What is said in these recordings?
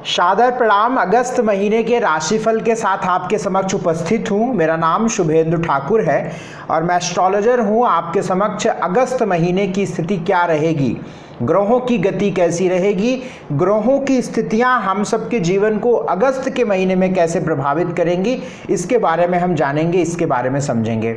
सादर प्रणाम। अगस्त महीने के राशिफल के साथ आपके समक्ष उपस्थित हूँ। मेरा नाम शुभेंदु ठाकुर है और मैं एस्ट्रोलॉजर हूँ। आपके समक्ष अगस्त महीने की स्थिति क्या रहेगी, ग्रहों की गति कैसी रहेगी, ग्रहों की स्थितियां हम सबके जीवन को अगस्त के महीने में कैसे प्रभावित करेंगी, इसके बारे में हम जानेंगे, इसके बारे में समझेंगे।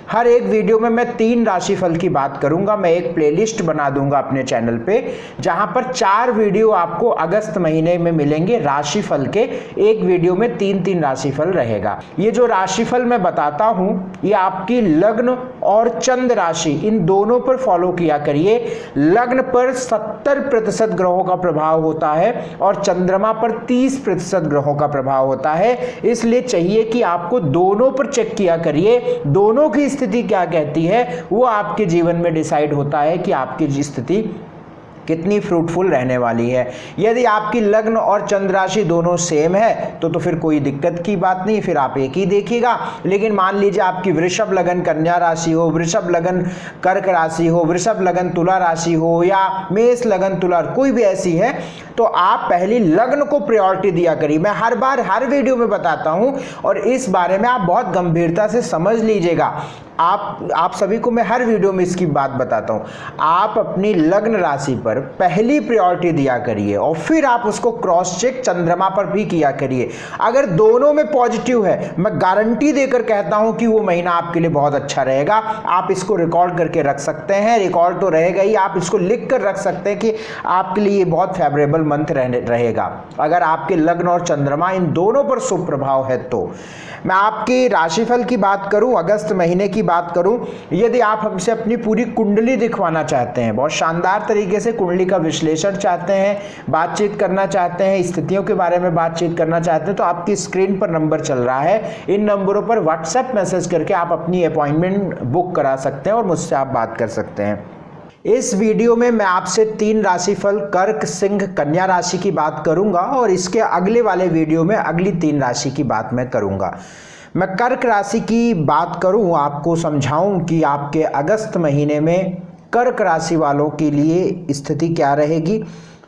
हर एक वीडियो में मैं 3 राशिफल की बात करूंगा। मैं एक प्लेलिस्ट बना दूंगा अपने चैनल पे, जहां पर 4 वीडियो आपको अगस्त महीने में मिलेंगे राशिफल के। एक वीडियो में 3-3 राशिफल रहेगा। ये जो राशिफल मैं बताता हूं, ये आपकी लग्न और चंद्र राशि इन दोनों पर फॉलो किया करिए। लग्न पर 70% ग्रहों का प्रभाव होता है और चंद्रमा पर 30% ग्रहों का प्रभाव होता है। इसलिए चाहिए कि आपको दोनों पर चेक किया करिए, दोनों की स्थिति क्या कहती है, वो आपके जीवन में डिसाइड होता है कि आपकी स्थिति कितनी फ्रूटफुल रहने वाली है। यदि आपकी लग्न और चंद्र राशि दोनों सेम है तो फिर कोई दिक्कत की बात नहीं, फिर आप एक ही देखिएगा। लेकिन मान लीजिए आपकी वृषभ लगन कन्या राशि हो, वृषभ लगन कर्क राशि हो, वृषभ लगन तुला राशि हो या मेष लगन तुला, कोई भी ऐसी है, तो आप पहली लग्न को प्रायोरिटी दिया करिए। मैं हर बार हर वीडियो में बताता हूं और इस बारे में आप बहुत गंभीरता से समझ लीजिएगा। आप सभी को मैं हर वीडियो में इसकी बात बताता हूं। आप अपनी लग्न राशि पर पहली प्रायोरिटी दिया करिए और फिर आप उसको क्रॉस चेक चंद्रमा पर भी किया करिए। अगर दोनों में पॉजिटिव है, मैं गारंटी देकर कहता हूं कि वो महीना आपके लिए बहुत अच्छा रहेगा। आप इसको रिकॉर्ड करके रख सकते हैं, रिकॉर्ड तो रहेगा ही, आप इसको लिख कर रख सकते हैं कि आपके लिए बहुत फेवरेबल मंथ रहेगा अगर आपके लग्न और चंद्रमा इन दोनों पर शुभ प्रभाव है। तो मैं आपकी राशिफल की बात करूं, अगस्त महीने की बात करूं, यदि आप हमसे अपनी पूरी कुंडली दिखवाना चाहते हैं, बहुत शानदार तरीके से कुंडली का विश्लेषण चाहते हैं, बातचीत करना चाहते हैं, स्थितियों के बारे में बातचीत करना चाहते हैं, तो आपकी स्क्रीन पर नंबर चल रहा है। इन नंबरों पर व्हाट्सएप मैसेज करके आप अपनी अपॉइंटमेंट बुक करा सकते हैं और मुझसे आप बात कर सकते हैं। इस वीडियो में मैं आपसे 3 राशिफल कर्क सिंह कन्या राशि की बात करूंगा और इसके अगले वाले वीडियो में अगली 3 राशि की बात मैं करूंगा। मैं कर्क राशि की बात करूं, आपको समझाऊं कि आपके अगस्त महीने में कर्क राशि वालों के लिए स्थिति क्या रहेगी।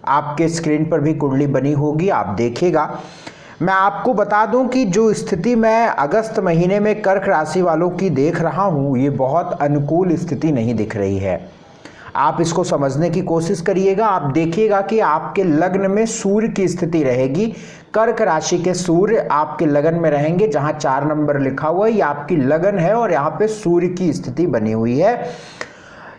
आपके स्क्रीन पर भी कुंडली बनी होगी, आप देखिएगा। मैं आपको बता दूं कि जो स्थिति मैं अगस्त महीने में कर्क राशि वालों की देख रहा हूं, ये बहुत अनुकूल स्थिति नहीं दिख रही है। आप इसको समझने की कोशिश करिएगा। आप देखिएगा कि आपके लग्न में सूर्य की स्थिति रहेगी। कर्क राशि के सूर्य आपके लगन में रहेंगे, जहां 4 नंबर लिखा हुआ है, ये आपकी लगन है और यहाँ पे सूर्य की स्थिति बनी हुई है।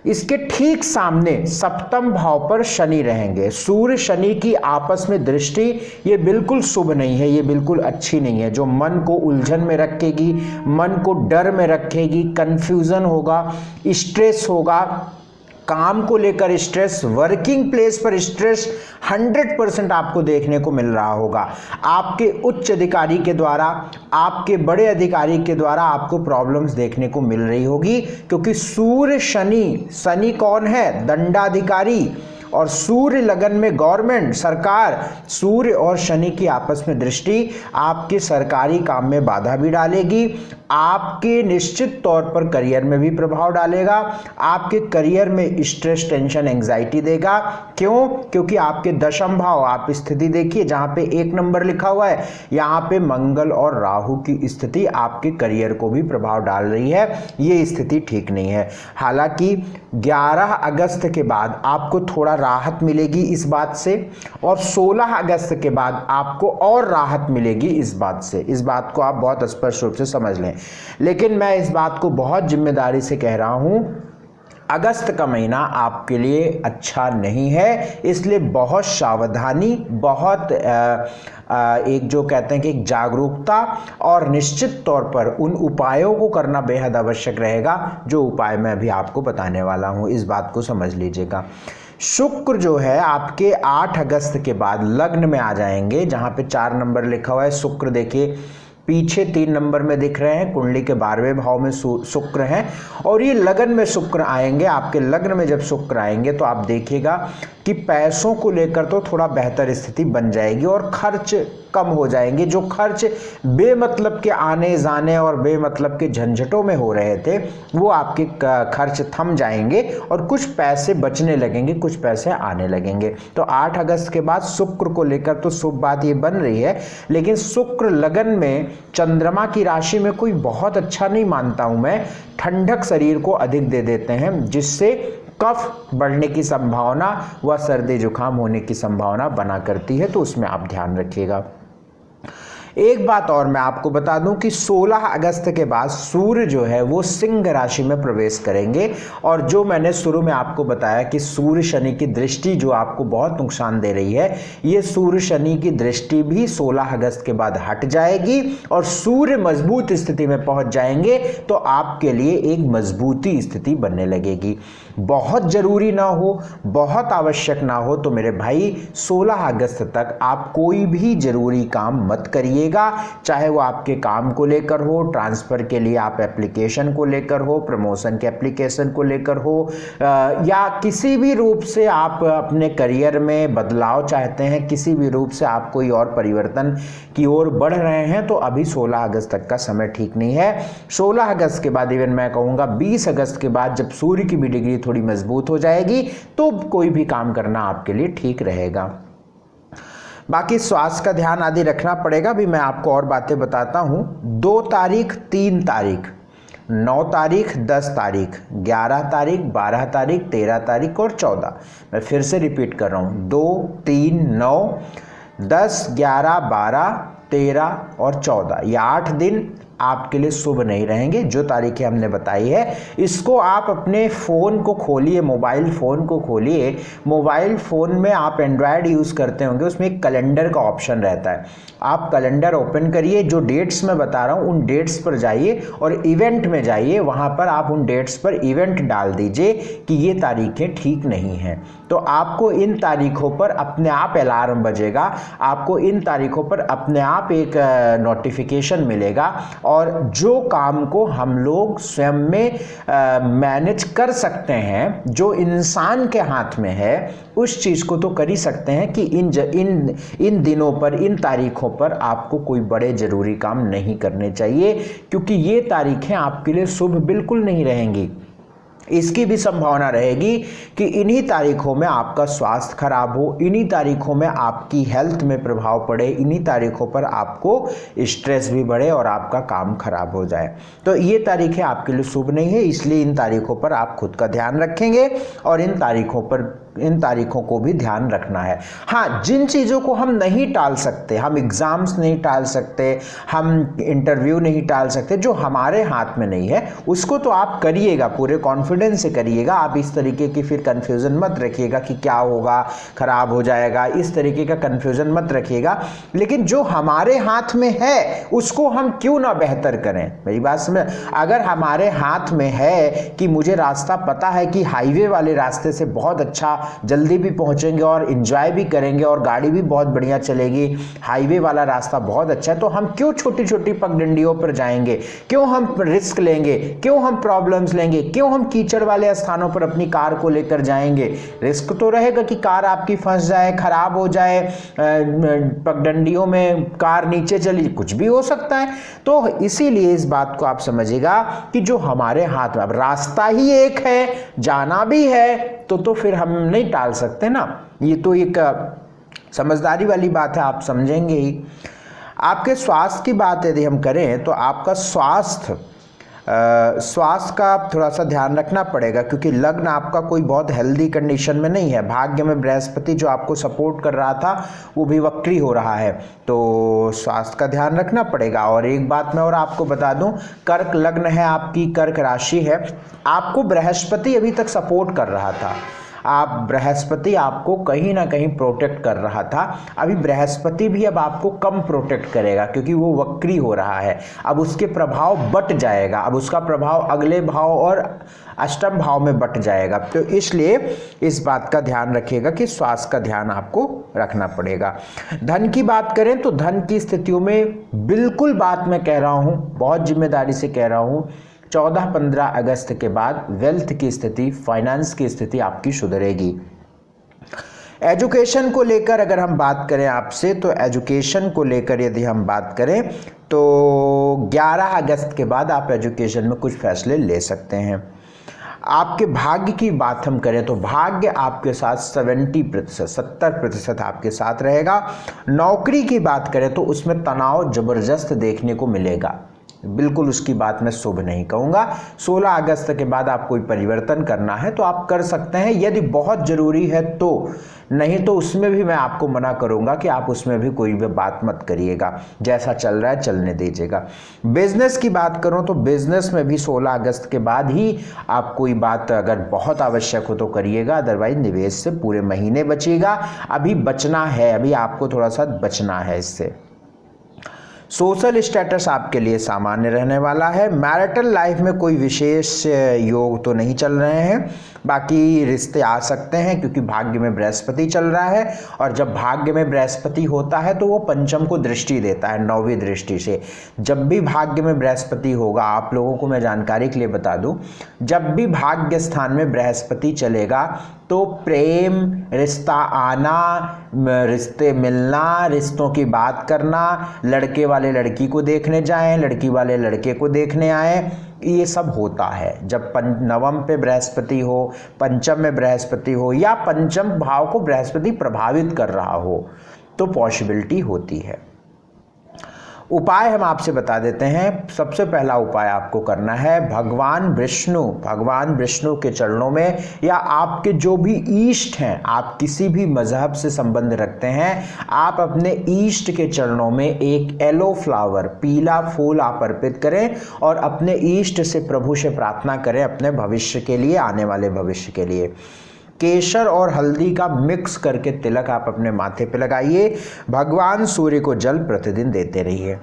इसके ठीक सामने सप्तम भाव पर शनि रहेंगे। सूर्य शनि की आपस में दृष्टि ये बिल्कुल शुभ नहीं है, ये बिल्कुल अच्छी नहीं है, जो मन को उलझन में रखेगी, मन को डर में रखेगी, कंफ्यूजन होगा, स्ट्रेस होगा, काम को लेकर स्ट्रेस, वर्किंग प्लेस पर स्ट्रेस 100% आपको देखने को मिल रहा होगा। आपके उच्च अधिकारी के द्वारा, आपके बड़े अधिकारी के द्वारा आपको प्रॉब्लम्स देखने को मिल रही होगी, क्योंकि सूर्य शनि कौन है? दंडाधिकारी, और सूर्य लगन में गवर्नमेंट, सरकार। सूर्य और शनि की आपस में दृष्टि आपके सरकारी काम में बाधा भी डालेगी, आपके निश्चित तौर पर करियर में भी प्रभाव डालेगा, आपके करियर में स्ट्रेस, टेंशन, एंजाइटी देगा। क्यों? क्योंकि आपके दशम भाव, आप स्थिति देखिए जहां पे 1 नंबर लिखा हुआ है, यहाँ पे मंगल और राहु की स्थिति आपके करियर को भी प्रभाव डाल रही है। ये स्थिति ठीक नहीं है। हालांकि 11 अगस्त के बाद आपको थोड़ा राहत मिलेगी इस बात से, और 16 अगस्त के बाद आपको और राहत मिलेगी इस बात से। इस बात को आप बहुत स्पष्ट रूप से समझ लें। लेकिन मैं इस बात को बहुत जिम्मेदारी से कह रहा हूं, अगस्त का महीना आपके लिए अच्छा नहीं है। इसलिए बहुत सावधानी, बहुत एक जो कहते हैं कि एक जागरूकता और निश्चित तौर पर उन उपायों को करना बेहद आवश्यक रहेगा, जो उपाय मैं अभी आपको बताने वाला हूं। इस बात को समझ लीजिएगा। शुक्र जो है आपके 8 अगस्त के बाद लग्न में आ जाएंगे, जहां पे 4 नंबर लिखा हुआ है। शुक्र देखिए पीछे 3 नंबर में दिख रहे हैं, कुंडली के 12वें भाव में शुक्र हैं और ये लगन में शुक्र आएंगे। आपके लग्न में जब शुक्र आएंगे तो आप देखिएगा कि पैसों को लेकर तो थोड़ा बेहतर स्थिति बन जाएगी और खर्च कम हो जाएंगे। जो खर्च बेमतलब के आने जाने और बेमतलब के झंझटों में हो रहे थे वो आपके खर्च थम जाएंगे और कुछ पैसे बचने लगेंगे, कुछ पैसे आने लगेंगे। तो 8 अगस्त के बाद शुक्र को लेकर तो शुभ बात ये बन रही है, लेकिन शुक्र लगन में चंद्रमा की राशि में कोई बहुत अच्छा नहीं मानता हूं मैं। ठंडक शरीर को अधिक दे देते हैं, जिससे कफ बढ़ने की संभावना व सर्दी जुकाम होने की संभावना बना करती है, तो उसमें आप ध्यान रखिएगा। एक बात और मैं आपको बता दूं कि 16 अगस्त के बाद सूर्य जो है वो सिंह राशि में प्रवेश करेंगे, और जो मैंने शुरू में आपको बताया कि सूर्य शनि की दृष्टि जो आपको बहुत नुकसान दे रही है, ये सूर्य शनि की दृष्टि भी 16 अगस्त के बाद हट जाएगी और सूर्य मजबूत स्थिति में पहुंच जाएंगे, तो आपके लिए एक मजबूती स्थिति बनने लगेगी। बहुत जरूरी ना हो, बहुत आवश्यक ना हो, तो मेरे भाई 16 अगस्त तक आप कोई भी जरूरी काम मत करिएगा, चाहे वो आपके काम को लेकर हो, ट्रांसफर के लिए आप एप्लीकेशन को लेकर हो, प्रमोशन के एप्लीकेशन को लेकर हो, या किसी भी रूप से आप अपने करियर में बदलाव चाहते हैं, किसी भी रूप से आप कोई और परिवर्तन की ओर बढ़ रहे हैं, तो अभी 16 अगस्त तक का समय ठीक नहीं है। 16 अगस्त के बाद, इवन मैं कहूँगा 20 अगस्त के बाद, जब सूर्य की भी डिग्री थोड़ी मजबूत हो जाएगी, तो कोई भी काम करना आपके लिए ठीक रहेगा। बाकी स्वास्थ्य का ध्यान आदि रखना पड़ेगा, भी मैं आपको और बातें बताता हूं। 2 तारीख, 3 तारीख, 9 तारीख, 10 तारीख, 11 तारीख, 12 तारीख, 13 तारीख और 14। मैं फिर से रिपीट कर रहा हूं, 2, 3, 9, 10, 11, 12, 13 और 14, ये 8 दिन आपके लिए शुभ नहीं रहेंगे। जो तारीखें हमने बताई है, इसको आप अपने फ़ोन को खोलिए, मोबाइल फ़ोन को खोलिए। मोबाइल फ़ोन में आप एंड्रॉयड यूज़ करते होंगे, उसमें एक कैलेंडर का ऑप्शन रहता है। आप कैलेंडर ओपन करिए, जो डेट्स मैं बता रहा हूँ उन डेट्स पर जाइए और इवेंट में जाइए, वहाँ पर आप उन डेट्स पर इवेंट डाल दीजिए कि ये तारीखें ठीक नहीं हैं। तो आपको इन तारीखों पर अपने आप अलार्म बजेगा, आपको इन तारीखों पर अपने आप एक नोटिफिकेशन मिलेगा, और जो काम को हम लोग स्वयं में मैनेज कर सकते हैं, जो इंसान के हाथ में है, उस चीज़ को तो कर ही सकते हैं कि इन दिनों पर, इन तारीखों पर आपको कोई बड़े ज़रूरी काम नहीं करने चाहिए, क्योंकि ये तारीखें आपके लिए शुभ बिल्कुल नहीं रहेंगी। इसकी भी संभावना रहेगी कि इन्हीं तारीखों में आपका स्वास्थ्य खराब हो, इन्हीं तारीखों में आपकी हेल्थ में प्रभाव पड़े, इन्हीं तारीखों पर आपको स्ट्रेस भी बढ़े और आपका काम खराब हो जाए। तो ये तारीखें आपके लिए शुभ नहीं है, इसलिए इन तारीखों पर आप खुद का ध्यान रखेंगे और इन तारीखों को भी ध्यान रखना है। हाँ, जिन चीज़ों को हम नहीं टाल सकते, हम एग्ज़ाम्स नहीं टाल सकते, हम इंटरव्यू नहीं टाल सकते, जो हमारे हाथ में नहीं है, उसको तो आप करिएगा, पूरे कॉन्फिडेंस से करिएगा। आप इस तरीके की फिर कन्फ्यूज़न मत रखिएगा कि क्या होगा, ख़राब हो जाएगा, इस तरीके का कन्फ्यूज़न मत रखिएगा। लेकिन जो हमारे हाथ में है उसको हम क्यों ना बेहतर करें। मेरी बात समझ, अगर हमारे हाथ में है कि मुझे रास्ता पता है कि हाईवे वाले रास्ते से बहुत अच्छा जल्दी भी पहुंचेंगे और एंजॉय भी करेंगे और गाड़ी भी बहुत बढ़िया चलेगी, हाईवे वाला रास्ता बहुत अच्छा है, तो हम क्यों छोटी छोटी पगडंडियों पर जाएंगे, क्यों हम रिस्क लेंगे, क्यों हम प्रॉब्लम्स लेंगे, क्यों हम कीचड़ वाले स्थानों पर अपनी कार को लेकर जाएंगे। रिस्क तो रहेगा कि कार आपकी फंस जाए, खराब हो जाए, पगडंडियों में कार नीचे चली, कुछ भी हो सकता है। तो इसीलिए इस बात को आप समझिएगा कि जो हमारे हाथ में, अब रास्ता ही एक है, जाना भी है, तो फिर हम नहीं टाल सकते ना। ये तो एक समझदारी वाली बात है, आप समझेंगे ही। आपके स्वास्थ्य की बात यदि हम करें तो आपका स्वास्थ्य का थोड़ा सा ध्यान रखना पड़ेगा, क्योंकि लग्न आपका कोई बहुत हेल्दी कंडीशन में नहीं है। भाग्य में बृहस्पति जो आपको सपोर्ट कर रहा था वो भी वक्री हो रहा है, तो स्वास्थ्य का ध्यान रखना पड़ेगा। और एक बात मैं और आपको बता दूं, कर्क लग्न है आपकी, कर्क राशि है, आपको बृहस्पति अभी तक सपोर्ट कर रहा था, बृहस्पति आपको कहीं ना कहीं प्रोटेक्ट कर रहा था। अभी बृहस्पति भी अब आपको कम प्रोटेक्ट करेगा, क्योंकि वो वक्री हो रहा है। अब उसके प्रभाव बट जाएगा, अब उसका प्रभाव अगले भाव और अष्टम भाव में बट जाएगा। तो इसलिए इस बात का ध्यान रखिएगा कि स्वास्थ्य का ध्यान आपको रखना पड़ेगा। धन की बात करें तो धन की स्थितियों में बिल्कुल बात मैं कह रहा हूँ, बहुत जिम्मेदारी से कह रहा हूँ, 14-15 अगस्त के बाद वेल्थ की स्थिति, फाइनेंस की स्थिति आपकी सुधरेगी। एजुकेशन को लेकर अगर हम बात करें आपसे, तो एजुकेशन को लेकर यदि हम बात करें तो 11 अगस्त के बाद आप एजुकेशन में कुछ फैसले ले सकते हैं। आपके भाग्य की बात हम करें तो भाग्य आपके साथ 70% आपके साथ रहेगा। नौकरी की बात करें तो उसमें तनाव जबरदस्त देखने को मिलेगा, बिल्कुल उसकी बात मैं शुभ नहीं कहूँगा। 16 अगस्त के बाद आप कोई परिवर्तन करना है तो आप कर सकते हैं, यदि बहुत ज़रूरी है तो, नहीं तो उसमें भी मैं आपको मना करूँगा कि आप उसमें भी कोई भी बात मत करिएगा, जैसा चल रहा है चलने दीजिएगा। बिजनेस की बात करूँ तो बिजनेस में भी 16 अगस्त के बाद ही आप कोई बात अगर बहुत आवश्यक हो तो करिएगा, अदरवाइज निवेश से पूरे महीने बचिएगा। अभी बचना है, अभी आपको थोड़ा सा बचना है इससे। सोशल स्टेटस आपके लिए सामान्य रहने वाला है। मैरिटल लाइफ में कोई विशेष योग तो नहीं चल रहे हैं, बाकी रिश्ते आ सकते हैं क्योंकि भाग्य में बृहस्पति चल रहा है, और जब भाग्य में बृहस्पति होता है तो वो पंचम को दृष्टि देता है, 9वीं दृष्टि से। जब भी भाग्य में बृहस्पति होगा, आप लोगों को मैं जानकारी के लिए बता दूं, जब भी भाग्य स्थान में बृहस्पति चलेगा तो प्रेम, रिश्ता आना, रिश्ते मिलना, रिश्तों की बात करना, लड़के वाले लड़की को देखने जाएं, लड़की वाले लड़के को देखने आएं, ये सब होता है। जब नवम पे बृहस्पति हो, पंचम में बृहस्पति हो, या पंचम भाव को बृहस्पति प्रभावित कर रहा हो तो पॉसिबिलिटी होती है। उपाय हम आपसे बता देते हैं। सबसे पहला उपाय आपको करना है भगवान विष्णु के चरणों में, या आपके जो भी ईष्ट हैं, आप किसी भी मजहब से संबंध रखते हैं, आप अपने ईष्ट के चरणों में एक येलो फ्लावर, पीला फूल आप अर्पित करें और अपने ईष्ट से, प्रभु से प्रार्थना करें अपने भविष्य के लिए, आने वाले भविष्य के लिए। केसर और हल्दी का मिक्स करके तिलक आप अपने माथे पे लगाइए। भगवान सूर्य को जल प्रतिदिन देते रहिए।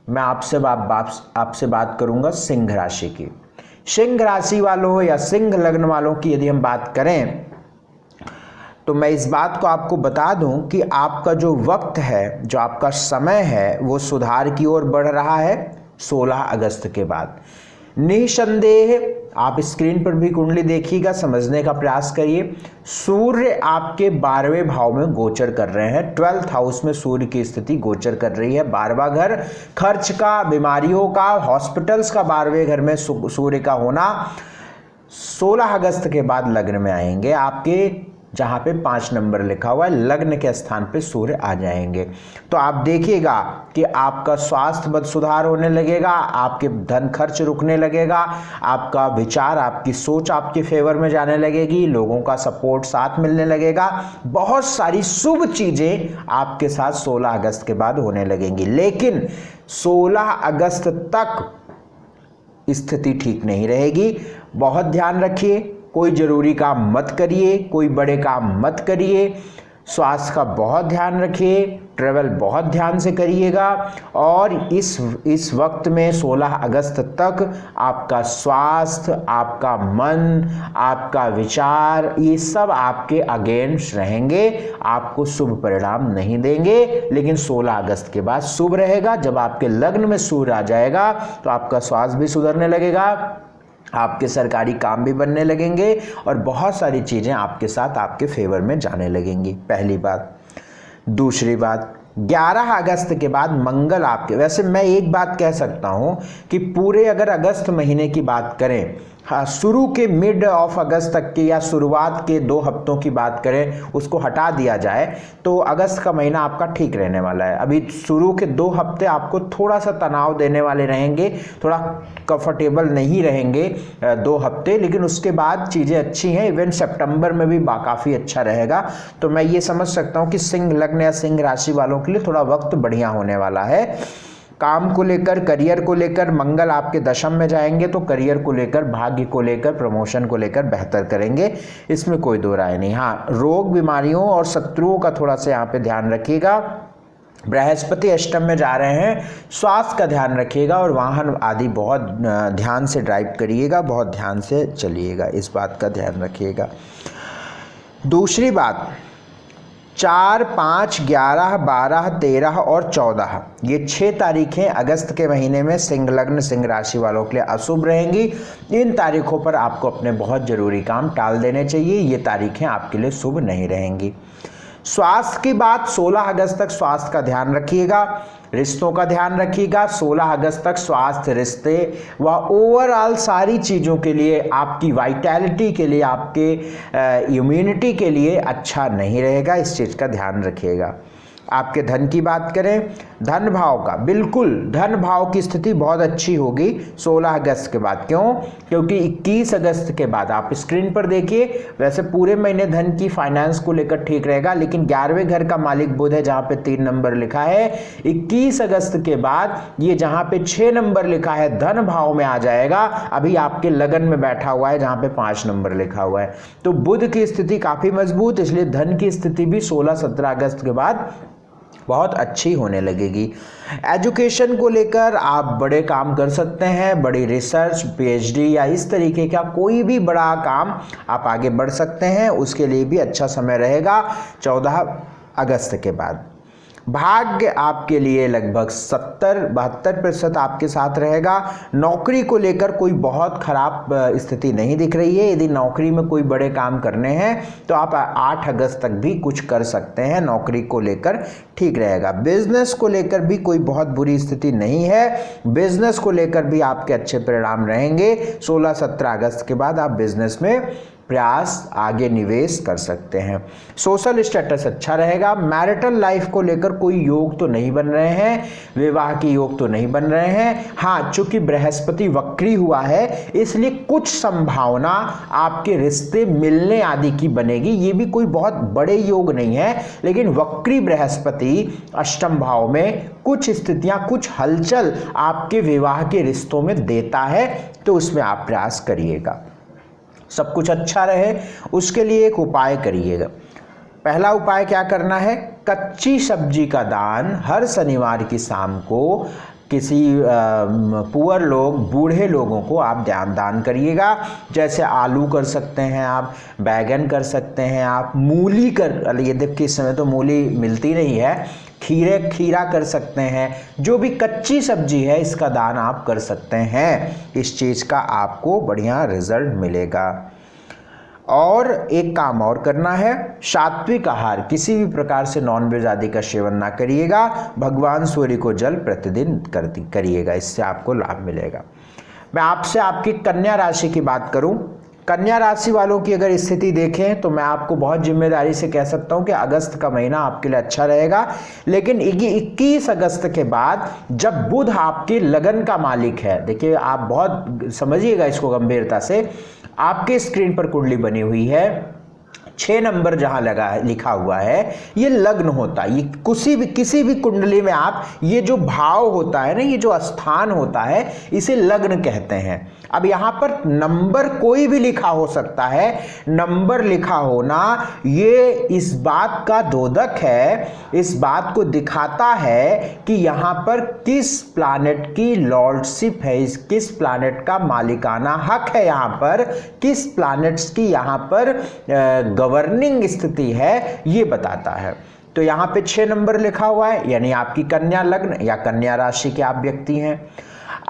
मैं आपसे बात करूंगा सिंह राशि की। सिंह राशि वालों या सिंह लग्न वालों की यदि हम बात करें तो मैं इस बात को आपको बता दूं कि आपका जो वक्त है, जो आपका समय है, वो सुधार की ओर बढ़ रहा है 16 अगस्त के बाद। निसंदेह आप स्क्रीन पर भी कुंडली देखिएगा, समझने का प्रयास करिए। सूर्य आपके 12वें भाव में गोचर कर रहे हैं, 12th हाउस में सूर्य की स्थिति गोचर कर रही है। 12वां घर खर्च का, बीमारियों का, हॉस्पिटल्स का 12वें घर में सूर्य का होना 16 अगस्त के बाद लग्न में आएंगे। आपके जहाँ पे 5 नंबर लिखा हुआ है, लग्न के स्थान पे सूर्य आ जाएंगे। तो आप देखिएगा कि आपका स्वास्थ्य में सुधार होने लगेगा, आपके धन खर्च रुकने लगेगा, आपका विचार, आपकी सोच आपके फेवर में जाने लगेगी, लोगों का सपोर्ट साथ मिलने लगेगा। बहुत सारी शुभ चीज़ें आपके साथ 16 अगस्त के बाद होने लगेंगी। लेकिन 16 अगस्त तक स्थिति ठीक नहीं रहेगी। बहुत ध्यान रखिए, कोई ज़रूरी काम मत करिए, कोई बड़े काम मत करिए, स्वास्थ्य का बहुत ध्यान रखिए, ट्रैवल बहुत ध्यान से करिएगा। और इस वक्त में 16 अगस्त तक आपका स्वास्थ्य, आपका मन, आपका विचार, ये सब आपके अगेंस्ट रहेंगे, आपको शुभ परिणाम नहीं देंगे। लेकिन 16 अगस्त के बाद शुभ रहेगा। जब आपके लग्न में सूर्य आ जाएगा तो आपका स्वास्थ्य भी सुधरने लगेगा, आपके सरकारी काम भी बनने लगेंगे और बहुत सारी चीज़ें आपके साथ आपके फेवर में जाने लगेंगी। पहली बात। दूसरी बात, 11 अगस्त के बाद मंगल आपके, वैसे मैं एक बात कह सकता हूं कि पूरे अगर अगस्त महीने की बात करें, हाँ, शुरू के मिड ऑफ अगस्त तक के या शुरुआत के 2 हफ्तों की बात करें, उसको हटा दिया जाए तो अगस्त का महीना आपका ठीक रहने वाला है। अभी शुरू के 2 हफ्ते आपको थोड़ा सा तनाव देने वाले रहेंगे, थोड़ा कंफर्टेबल नहीं रहेंगे 2 हफ्ते, लेकिन उसके बाद चीज़ें अच्छी हैं। इवन सितंबर में भी काफ़ी अच्छा रहेगा। तो मैं ये समझ सकता हूँ कि सिंह लग्न या सिंह राशि वालों के लिए थोड़ा वक्त बढ़िया होने वाला है। काम को लेकर, करियर को लेकर मंगल आपके दशम में जाएंगे तो करियर को लेकर, भाग्य को लेकर, प्रमोशन को लेकर बेहतर करेंगे, इसमें कोई दो राय नहीं। हाँ, रोग, बीमारियों और शत्रुओं का थोड़ा सा यहाँ पे ध्यान रखिएगा। बृहस्पति अष्टम में जा रहे हैं, स्वास्थ्य का ध्यान रखिएगा और वाहन आदि बहुत ध्यान से ड्राइव करिएगा, बहुत ध्यान से चलिएगा, इस बात का ध्यान रखिएगा। दूसरी बात, 4, 5, 11, 12, 13 और 14 ये 6 तारीखें अगस्त के महीने में सिंह लग्न, सिंह राशि वालों के लिए अशुभ रहेंगी। इन तारीखों पर आपको अपने बहुत ज़रूरी काम टाल देने चाहिए, ये तारीखें आपके लिए शुभ नहीं रहेंगी। स्वास्थ्य की बात, 16 अगस्त तक स्वास्थ्य का ध्यान रखिएगा, रिश्तों का ध्यान रखिएगा। 16 अगस्त तक स्वास्थ्य, रिश्ते व ओवरऑल सारी चीज़ों के लिए, आपकी वाइटैलिटी के लिए, आपके इम्यूनिटी के लिए अच्छा नहीं रहेगा, इस चीज़ का ध्यान रखिएगा। आपके धन की बात करें, धन भाव का, बिल्कुल धन भाव की स्थिति बहुत अच्छी होगी 16 अगस्त के बाद। क्यों? क्योंकि 21 अगस्त के बाद, आप स्क्रीन पर देखिए, वैसे पूरे महीने धन की फाइनेंस को लेकर ठीक रहेगा, लेकिन 11वें घर का मालिक बुध है जहां पे 3 नंबर लिखा है। 21 अगस्त के बाद ये जहां पे 6 नंबर लिखा है धन भाव में आ जाएगा। अभी आपके लगन में बैठा हुआ है जहां पे 5 नंबर लिखा हुआ है। तो बुध की स्थिति काफी मजबूत, इसलिए धन की स्थिति भी 16-17 अगस्त के बाद बहुत अच्छी होने लगेगी। एजुकेशन को लेकर आप बड़े काम कर सकते हैं, बड़ी रिसर्च, पीएचडी या इस तरीके का कोई भी बड़ा काम आप आगे बढ़ सकते हैं, उसके लिए भी अच्छा समय रहेगा 14 अगस्त के बाद। भाग्य आपके लिए लगभग 70-72% आपके साथ रहेगा। नौकरी को लेकर कोई बहुत खराब स्थिति नहीं दिख रही है। यदि नौकरी में कोई बड़े काम करने हैं तो आप 8 अगस्त तक भी कुछ कर सकते हैं, नौकरी को लेकर ठीक रहेगा। बिजनेस को लेकर भी कोई बहुत बुरी स्थिति नहीं है, बिजनेस को लेकर भी आपके अच्छे परिणाम रहेंगे। 16-17 अगस्त के बाद आप बिजनेस में प्रयास आगे निवेश कर सकते हैं। सोशल स्टेटस अच्छा रहेगा। मैरिटल लाइफ को लेकर कोई योग तो नहीं बन रहे हैं, विवाह के योग तो नहीं बन रहे हैं। हाँ, चूंकि बृहस्पति वक्री हुआ है इसलिए कुछ संभावना आपके रिश्ते मिलने आदि की बनेगी। ये भी कोई बहुत बड़े योग नहीं है, लेकिन वक्री बृहस्पति अष्टम भाव में कुछ स्थितियां, कुछ हलचल आपके विवाह के रिश्तों में देता है, तो उसमें आप प्रयास करिएगा सब कुछ अच्छा रहे। उसके लिए एक उपाय करिएगा। पहला उपाय क्या करना है? कच्ची सब्जी का दान हर शनिवार की शाम को किसी पुअर लोग, बूढ़े लोगों को आप दान करिएगा। जैसे आलू कर सकते हैं आप, बैगन कर सकते हैं आप, मूली कर, ये देखिए इस समय तो मूली मिलती नहीं है, खीरा कर सकते हैं। जो भी कच्ची सब्जी है इसका दान आप कर सकते हैं, इस चीज़ का आपको बढ़िया रिजल्ट मिलेगा। और एक काम और करना है, सात्विक आहार, किसी भी प्रकार से नॉनवेज आदि का सेवन ना करिएगा। भगवान सूर्य को जल प्रतिदिन करिएगा, इससे आपको लाभ मिलेगा। मैं आपसे आपकी कन्या राशि की बात करूं, कन्या राशि वालों की अगर स्थिति देखें तो मैं आपको बहुत जिम्मेदारी से कह सकता हूं कि अगस्त का महीना आपके लिए अच्छा रहेगा। लेकिन 21 अगस्त के बाद जब बुध आपके लगन का मालिक है, देखिए आप बहुत समझिएगा इसको गंभीरता से, आपके स्क्रीन पर कुंडली बनी हुई है, 6 नंबर जहां लगा है, लिखा हुआ है, ये लग्न होता है। ये किसी भी कुंडली में आप, ये जो भाव होता है ना, ये जो स्थान होता है, इसे लग्न कहते हैं। अब यहां पर नंबर कोई भी लिखा हो सकता है, नंबर लिखा होना ये इस बात का द्योतक है, इस बात को दिखाता है कि यहां पर किस प्लैनेट की लॉर्डशिप है, किस प्लैनेट का मालिकाना हक है, यहां पर किस प्लैनेट्स की यहां पर गवर्निंग स्थिति है, ये बताता है। तो यहां पे 6 नंबर लिखा हुआ है, यानी आपकी कन्या लग्न या कन्या राशि के आप व्यक्ति हैं।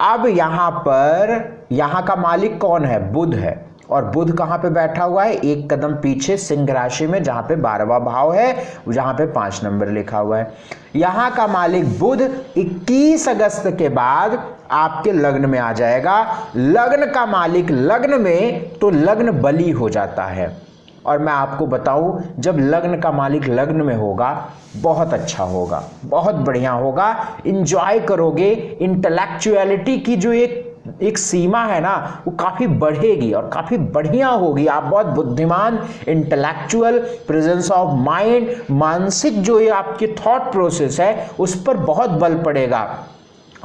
अब यहां पर यहां का मालिक कौन है? बुध है। और बुध कहां पे बैठा हुआ है? एक कदम पीछे सिंह राशि में, जहां पे 12वां भाव है, जहां पे 5 नंबर लिखा हुआ है। यहां का मालिक बुध 21 अगस्त के बाद आपके लग्न में आ जाएगा। लग्न का मालिक लग्न में, तो लग्न बली हो जाता है। और मैं आपको बताऊं, जब लग्न का मालिक लग्न में होगा बहुत अच्छा होगा, बहुत बढ़िया होगा, इंजॉय करोगे। इंटेलेक्चुअलिटी की जो एक सीमा है ना, वो काफी बढ़ेगी और काफी बढ़िया होगी। आप बहुत बुद्धिमान, इंटेलेक्चुअल, प्रेजेंस ऑफ माइंड, मानसिक जो ये आपकी थॉट प्रोसेस है उस पर बहुत बल पड़ेगा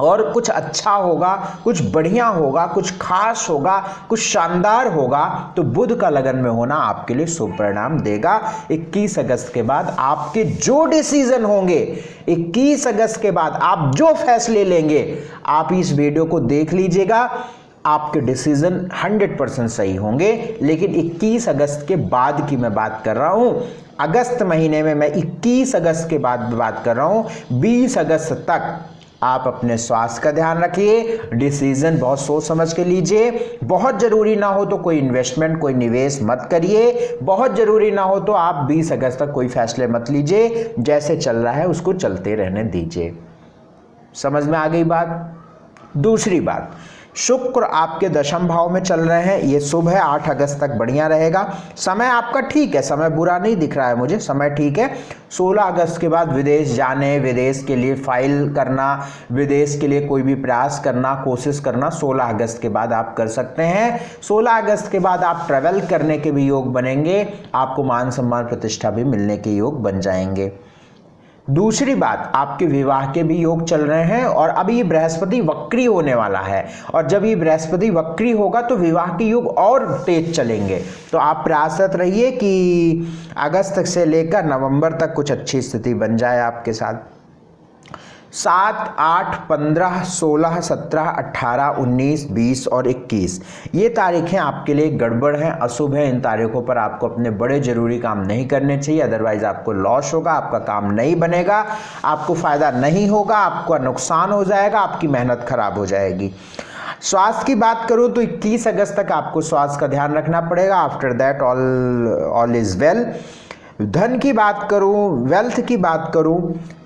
और कुछ अच्छा होगा, कुछ बढ़िया होगा, कुछ खास होगा, कुछ शानदार होगा। तो बुध का लगन में होना आपके लिए शुभ परिणाम देगा। 21 अगस्त के बाद आपके जो डिसीजन होंगे, 21 अगस्त के बाद आप जो फैसले लेंगे, आप इस वीडियो को देख लीजिएगा, आपके डिसीजन 100% सही होंगे। लेकिन 21 अगस्त के बाद की मैं बात कर रहा हूं, अगस्त महीने में मैं 21 अगस्त के बाद बात कर रहा हूं। 20 अगस्त तक आप अपने स्वास्थ्य का ध्यान रखिए, डिसीजन बहुत सोच समझ के लीजिए, बहुत जरूरी ना हो तो कोई इन्वेस्टमेंट, कोई निवेश मत करिए, बहुत जरूरी ना हो तो आप 20 अगस्त तक कोई फैसले मत लीजिए, जैसे चल रहा है उसको चलते रहने दीजिए। समझ में आ गई बात। दूसरी बात, शुक्र आपके दशम भाव में चल रहे हैं, ये शुभ है, 8 अगस्त तक बढ़िया रहेगा। समय आपका ठीक है, समय बुरा नहीं दिख रहा है मुझे, समय ठीक है। 16 अगस्त के बाद विदेश जाने, विदेश के लिए फाइल करना, विदेश के लिए कोई भी प्रयास करना, कोशिश करना 16 अगस्त के बाद आप कर सकते हैं। 16 अगस्त के बाद आप ट्रैवल करने के भी योग बनेंगे, आपको मान सम्मान प्रतिष्ठा भी मिलने के योग बन जाएंगे। दूसरी बात, आपके विवाह के भी योग चल रहे हैं और अभी ये बृहस्पति वक्री होने वाला है, और जब ये बृहस्पति वक्री होगा तो विवाह के योग और तेज चलेंगे। तो आप प्रयासरत रहिए कि अगस्त से लेकर नवंबर तक कुछ अच्छी स्थिति बन जाए आपके साथ। 7, 8, 15, 16, 17, 18, 19, 20 और 21 ये तारीखें आपके लिए गड़बड़ हैं, अशुभ हैं। इन तारीखों पर आपको अपने बड़े जरूरी काम नहीं करने चाहिए, अदरवाइज आपको लॉस होगा, आपका काम नहीं बनेगा, आपको फायदा नहीं होगा, आपका नुकसान हो जाएगा, आपकी मेहनत खराब हो जाएगी। स्वास्थ्य की बात करूं तो 21 अगस्त तक आपको स्वास्थ्य का ध्यान रखना पड़ेगा, after that all is well. धन की बात करूं, वेल्थ की बात करूं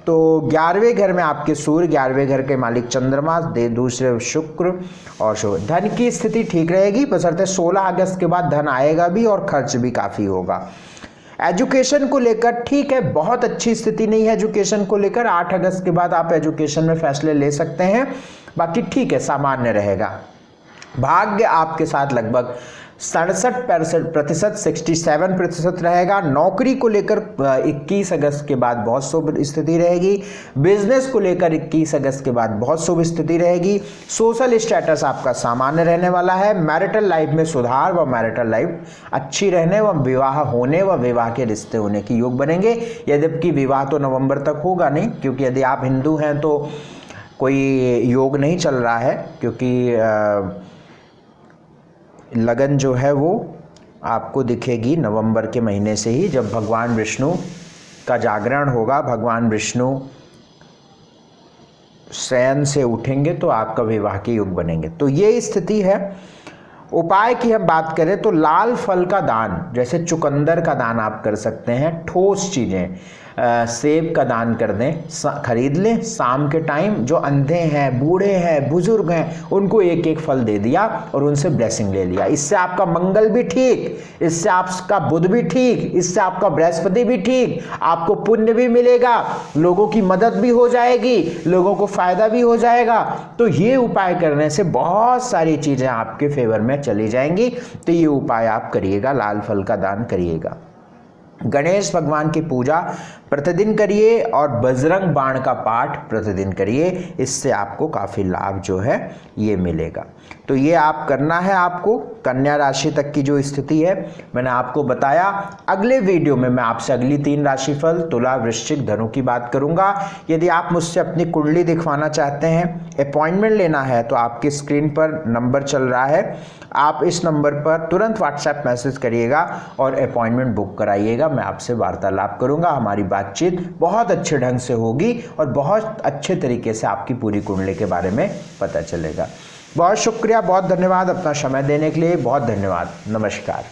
तो 11वें घर में आपके सूर्य, 11वें घर के मालिक चंद्रमा, दूसरे शुक्र और शुभ। धन की स्थिति ठीक रहेगी, बशर्ते 16 अगस्त के बाद धन आएगा भी और खर्च भी काफ़ी होगा। एजुकेशन को लेकर ठीक है, बहुत अच्छी स्थिति नहीं है एजुकेशन को लेकर। 8 अगस्त के बाद आप एजुकेशन में फैसले ले सकते हैं, बाकी ठीक है, सामान्य रहेगा। भाग्य आपके साथ लगभग 67% 67% रहेगा। नौकरी को लेकर 21 अगस्त के बाद बहुत शुभ स्थिति रहेगी। बिजनेस को लेकर 21 अगस्त के बाद बहुत शुभ स्थिति रहेगी। सोशल स्टेटस आपका सामान्य रहने वाला है। मैरिटल लाइफ में सुधार व मैरिटल लाइफ अच्छी रहने व विवाह होने व विवाह के रिश्ते होने की योग बनेंगे। यद्यपि विवाह तो नवंबर तक होगा नहीं, क्योंकि यदि आप हिंदू हैं तो कोई योग नहीं चल रहा है, क्योंकि लगन जो है वो आपको दिखेगी नवंबर के महीने से ही, जब भगवान विष्णु का जागरण होगा, भगवान विष्णु शयन से उठेंगे तो आपका विवाह के योग बनेंगे। तो ये स्थिति है। उपाय की हम बात करें तो लाल फल का दान, जैसे चुकंदर का दान आप कर सकते हैं, ठोस चीज़ें, सेब का दान कर दें, खरीद लें शाम के टाइम। जो अंधे हैं, बूढ़े हैं, बुजुर्ग हैं, उनको एक एक फल दे दिया और उनसे ब्लेसिंग ले लिया। इससे आपका मंगल भी ठीक, इससे आपका बुध भी ठीक, इससे आपका बृहस्पति भी ठीक, आपको पुण्य भी मिलेगा, लोगों की मदद भी हो जाएगी, लोगों को फायदा भी हो जाएगा। तो ये उपाय करने से बहुत सारी चीज़ें आपके फेवर में चली जाएंगी। तो ये उपाय आप करिएगा, लाल फल का दान करिएगा। गणेश भगवान की पूजा प्रतिदिन करिए और बजरंग बाण का पाठ प्रतिदिन करिए, इससे आपको काफ़ी लाभ जो है ये मिलेगा। तो ये आप करना है आपको। कन्या राशि तक की जो स्थिति है मैंने आपको बताया। अगले वीडियो में मैं आपसे अगली 3 राशिफल तुला, वृश्चिक, धनु की बात करूंगा। यदि आप मुझसे अपनी कुंडली दिखवाना चाहते हैं, अपॉइंटमेंट लेना है, तो आपकी स्क्रीन पर नंबर चल रहा है, आप इस नंबर पर तुरंत व्हाट्सएप मैसेज करिएगा और अपॉइंटमेंट बुक कराइएगा। मैं आपसे वार्तालाप करूंगा, हमारी बातचीत बहुत अच्छे ढंग से होगी और बहुत अच्छे तरीके से आपकी पूरी कुंडली के बारे में पता चलेगा। बहुत शुक्रिया, बहुत धन्यवाद अपना समय देने के लिए, बहुत धन्यवाद, नमस्कार।